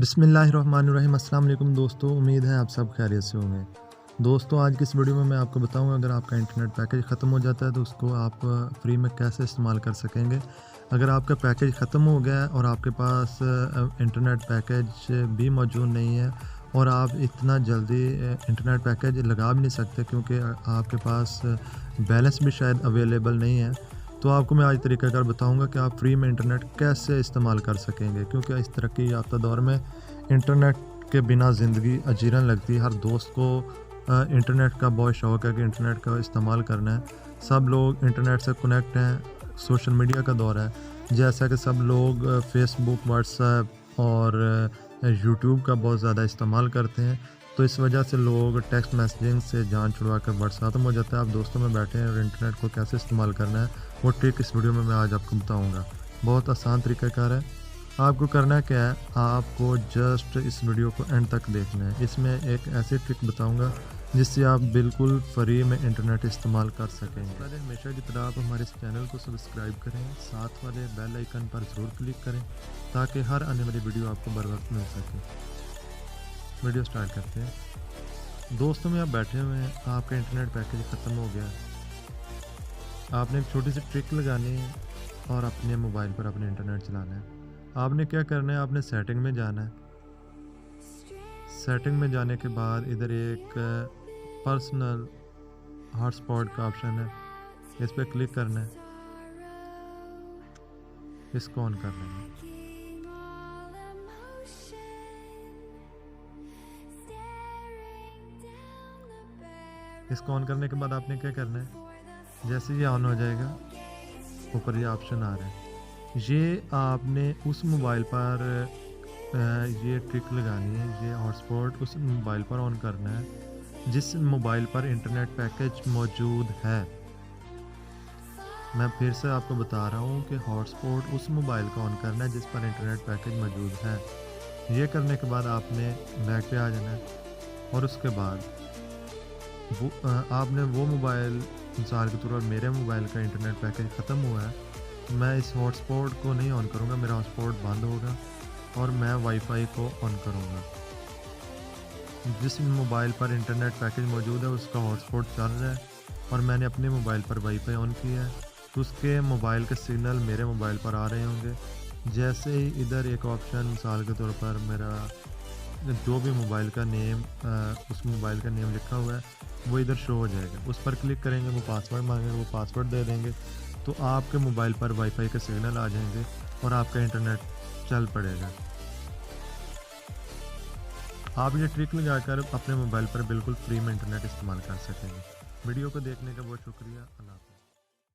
बिस्मिल्लाहिर्रहमानिर्रहीम। अस्सलाम वालेकुम दोस्तों, उम्मीद है आप सब खैरियत से होंगे। दोस्तों, आज की इस वीडियो में मैं आपको बताऊंगा अगर आपका इंटरनेट पैकेज ख़त्म हो जाता है तो उसको आप फ्री में कैसे इस्तेमाल कर सकेंगे। अगर आपका पैकेज ख़त्म हो गया है और आपके पास इंटरनेट पैकेज भी मौजूद नहीं है और आप इतना जल्दी इंटरनेट पैकेज लगा भी नहीं सकते क्योंकि आपके पास बैलेंस भी शायद अवेलेबल नहीं है, तो आपको मैं आज तरीक़ाकार बताऊंगा कि आप फ्री में इंटरनेट कैसे इस्तेमाल कर सकेंगे। क्योंकि इस तरक्की याफ्ता दौर में इंटरनेट के बिना ज़िंदगी अजीरन लगती है। हर दोस्त को इंटरनेट का बहुत शौक़ है कि इंटरनेट का इस्तेमाल करना है। सब लोग इंटरनेट से कनेक्ट हैं। सोशल मीडिया का दौर है, जैसा कि सब लोग फेसबुक, व्हाट्सएप और यूट्यूब का बहुत ज़्यादा इस्तेमाल करते हैं, तो इस वजह से लोग टेक्स्ट मैसेजिंग से जान छुड़वा कर व्हाट्सएप हो जाता है। आप दोस्तों में बैठे हैं और इंटरनेट को कैसे इस्तेमाल करना है वो ट्रिक इस वीडियो में मैं आज आपको बताऊंगा। बहुत आसान तरीक़ाकार है। आपको करना क्या है, आपको जस्ट इस वीडियो को एंड तक देखना है। इसमें एक ऐसी ट्रिक बताऊंगा जिससे आप बिल्कुल फ्री में इंटरनेट इस्तेमाल कर सकेंगे। पहले हमेशा की तरह आप हमारे इस चैनल को सब्सक्राइब करें, साथ वाले बेल आइकन पर ज़रूर क्लिक करें ताकि हर आने वाली वीडियो आपको बर वक्त मिल सके। वीडियो स्टार्ट करते हैं। दोस्तों में आप बैठे हुए हैं, आपका इंटरनेट पैकेज ख़त्म हो गया। आपने एक छोटी सी ट्रिक लगानी है और अपने मोबाइल पर अपने इंटरनेट चलाना है। आपने क्या करना है, आपने सेटिंग में जाना है। सेटिंग में जाने के बाद इधर एक पर्सनल हॉटस्पॉट का ऑप्शन है, इस पर क्लिक करना है, इसको ऑन कर लेना है। इसको ऑन करने के बाद आपने क्या करना है, जैसे ये ऑन हो जाएगा ऊपर ये ऑप्शन आ रहा है, ये आपने उस मोबाइल पर ये ट्रिक लगानी है। ये हॉटस्पॉट उस मोबाइल पर ऑन करना है जिस मोबाइल पर इंटरनेट पैकेज मौजूद है। मैं फिर से आपको बता रहा हूँ कि हॉटस्पॉट उस मोबाइल का ऑन करना है जिस पर इंटरनेट पैकेज मौजूद है। ये करने के बाद आपने बैक पे आ जाना है और उसके बाद आपने वो मोबाइल, मिसाल के तौर पर मेरे मोबाइल का इंटरनेट पैकेज ख़त्म हुआ है, मैं इस हॉटस्पॉट को नहीं ऑन करूँगा, मेरा हॉटस्पॉट बंद होगा और मैं वाईफाई को ऑन करूँगा। जिस मोबाइल पर इंटरनेट पैकेज मौजूद है उसका हॉटस्पॉट चल रहा है और मैंने अपने मोबाइल पर वाईफाई ऑन किया है, तो उसके मोबाइल के सिग्नल मेरे मोबाइल पर आ रहे होंगे। जैसे ही इधर एक ऑप्शन, मिसाल के तौर पर मेरा जो भी मोबाइल का नेम, उस मोबाइल का नेम लिखा हुआ है वो इधर शो हो जाएगा। उस पर क्लिक करेंगे, वो पासवर्ड मांगेंगे, वो पासवर्ड दे देंगे, तो आपके मोबाइल पर वाईफाई के सिग्नल आ जाएंगे और आपका इंटरनेट चल पड़ेगा। आप ये ट्रिक लगाकर अपने मोबाइल पर बिल्कुल फ्री में इंटरनेट इस्तेमाल कर सकेंगे। वीडियो को देखने का बहुत शुक्रिया। अल्लाह हाफ़िज़।